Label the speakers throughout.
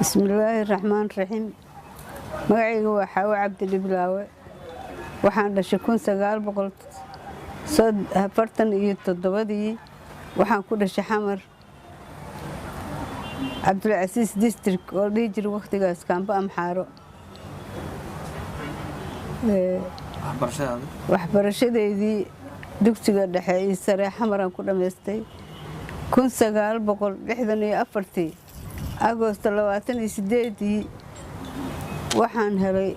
Speaker 1: بسم الله الرحمن الرحيم magacaygu waa Xawa Cabdi Dhiblaawe waxaan dhashay 1947 waxaan ku dhashay Xamar Cabdulcasiis district oo dhihi jiray waqtigaas kaamba Amxaaro waxbarashadeedii dugsiga dhexe ee sare Xamaran ku dhameystay 1964 Agosto 28 waxaan helay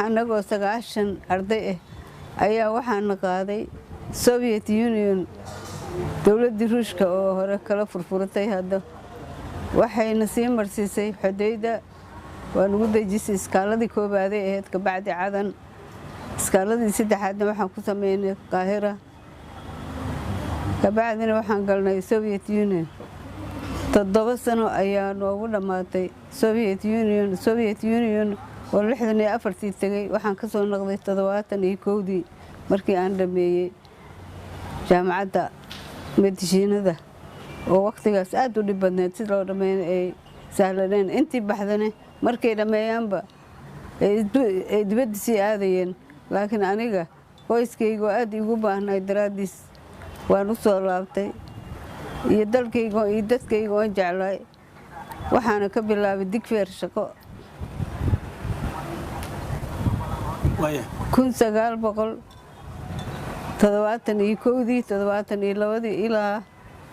Speaker 1: anagoo 9 arday ah ayaa waxaan qaaday Soviet Union dawladda Ruushka oo hore kala furfuratay hadda waxayna sii marsiisay xudayda waan ugu dejisay iskaaladii koobaad ee ahayd ka bacdi cadan iskaaladii saddexaadna waxaan ku sameynay Qaahira ka bacdina waxaan galnay Soviet Union 7 sano ayaa noogu dhamaatay Soviet Union oo 64 tagay waxaan ka soo noqday 71 markii aan dhameeyay jaamacadda medicine-da oo waqtigaas aad u dhib badneed si loo dhameeyo ay sahlaneen intii baxdane markay dhameeyaanba ay dibadda sii aadayeen laakiin aniga qoyskaygu aad igu baahnay daraadiis waan u soo laabtay iyo dalkaygu iyo dadkaygu aan jeclay waxaana ka bilaabay digfeer shaqo 1972 ilaa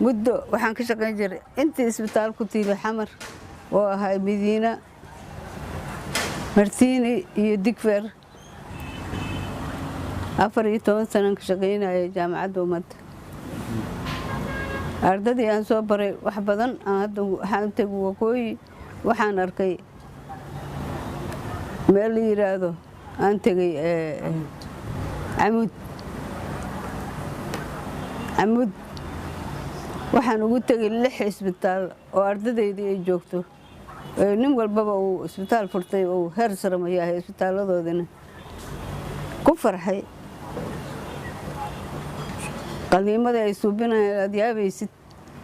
Speaker 1: muddo waxaan ka shaqayn jiray intii isbitaal ku tiilay Xamar oo ahaa Madiina Martiini iyo Digfeer 14 sano ka shaqaynayay jaamacadda ummadda ardadii aan soo baray wax badan hadda waxaan tagu waqooyi waxaan arkay meel la yiraahdo aan tagay Amud waxaan ugu tagay 6 isbitaal oo ardadeydii ay joogto nin walbaba uu isbitaal furtay oo heer sare ma yahay isbitaaladoodina ku farxay qaliimada ay suubinayeen aad yaabaysid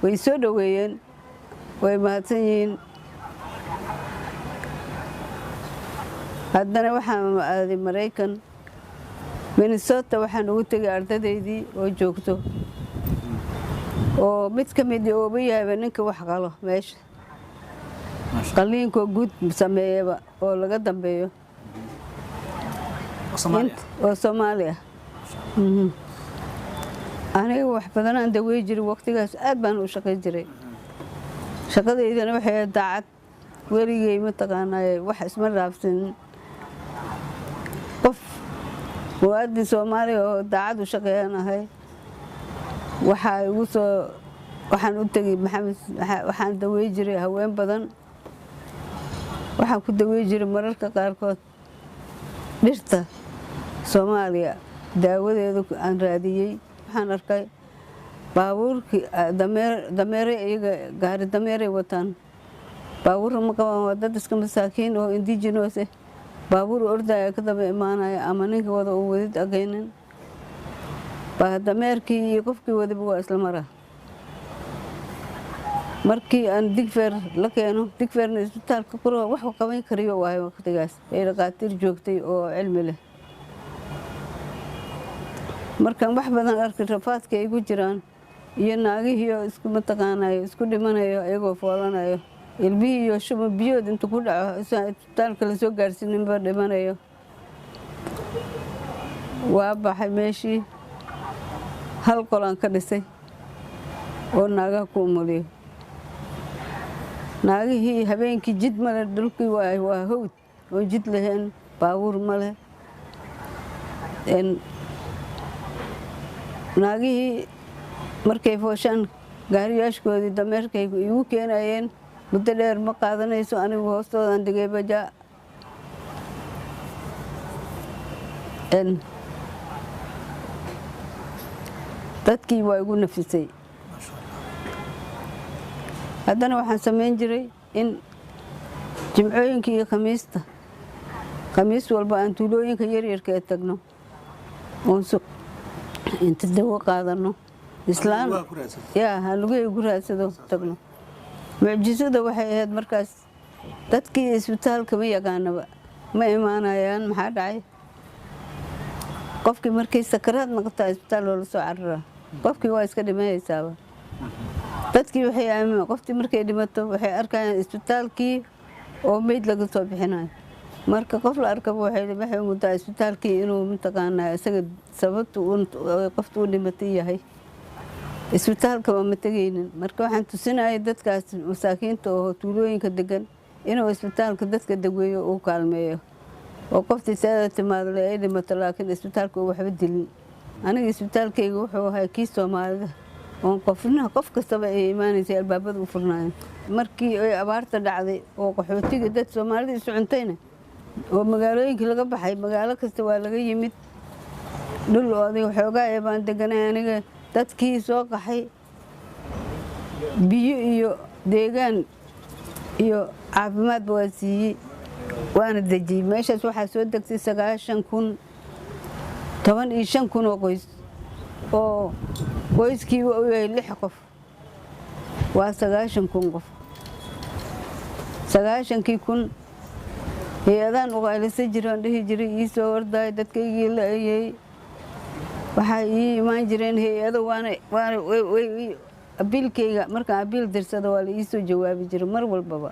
Speaker 1: way soo dhaweeyeen way mahadsan yihiin haddana waxaan aaday Mareykan Minnesota waxaan ugu tagay ardadeydii oo joogto oo mid ka mid ah oo yahay ninka wax qalo meesha qaliinko guud sameeyaba oo laga dambeeyo oo Soomaaliya aniga wax badan aan dawey jiray waqtigaas aad baan u shaqeyn jiray shaqadeydana waxay daacad weligay ma taqaanay wax isma raabsan qof muwaadin Soomaali oo daacad u shaqeeyanahay waxaan u tagay Maxamed waxaan dawey jiray haween badan waxaan ku dawey jiray mararka qaarkood dhirta Soomaaliya daawadeedu aan raadiyay waxaan arkay baabuurkii dameere iyaga gaari dameere wataan baabuur ma qabaan dad iska masaakiin oo indigenous ah baabuur ordaya ka daba imaanaya ama ninka wada uu wadid agaynin baa dameerkii iyo qofkii wadaba waa isla mara markii aan Digfeer la keeno Digfeerna isbitaalka qoro wax qaban kariyo waay waqtigaas ay dhaqaatiir joogtay oo cilmi leh markaan wax badan arkay rafaadka ay ku jiraan iyo naagihii isku mataqaanayo isku dhimanayo ayagoo foolanayo ilbihii iyo shuba biyood inta ku dhaco isbitaalka la soo gaarsiinba dhimanayo waa baxay meeshii hal qolaan ka dhisay oo naagaha ku umuliyo naagihii habeenkii jid male dhulkii waa hawd oo jid lahayn baabuur male naagihii markay fooshaan gaariyaashkoodii dameerkaygu igu keenayeen muddo dheer ma qaadanayso anigu hoostoodan dhigay bajaa dadkii waa igu nafisay haddana waxaan samayn jiray in jimcooyinka iyo khamiis walba aan tuulooyinka yaryarka ee tagno oon inta dawo qaadano islaan yaa halugay ugu raadsado tagno mucjisada waxay ahayd markaas dadkii isbitaalka ma yaqaanaba ma imaanayaan maxaa dhacay qofkii markay sakaraad noqotaa isbitaal loola soo cararaa qofkii waa iska dhimanaysaaba dadkii waxay aamineen qoftii markay dhimato waxay arkayaan isbitaalkii oo meyd laga soo bixinayo marka qof la arkaba waxay mudaa isbitaalkii inuu mataqaanaa isaga sababta qofta u dhimatay yahay isbitaalka ma tegaynin marka waxaan tusinayay dadkaas masaakiinta oo tuulooyinka degan inuu isbitaalka dadka degweeyo uu kaalmeeyo oo qoftii seeda timaado ay dhimato laakiin isbitaalka uu waxba dilin aniga isbitaalkayga wuxuu ahaa kii Soomaalida oo qof kastaba ay imaanaysay albaabada u furnaayeen markii ay abaarta dhacday oo qaxootiga dad Soomaalida isu cuntayna oo magaalooyinka laga baxay magaalo kasta waa laga yimid dhul oo adiga xoogaa ee baan deganay aniga dadkii soo qaxay biyo iyo deegaan iyo caafimaad waa siiyey waana dejiyey meeshaas waxaa soo degtay 15,000 oo qoys oo qoyskii uu yahay 6 qof waa 90,000 qof 90,000 hay'adahan u qaylisan jireen dhihi jiray ii soo warday dadkaygii la ayay waxa ii imaan jireen hay'ado waana abiilkayga marka abiil dirsado waa la ii soo jawaabi jiray mar walbaba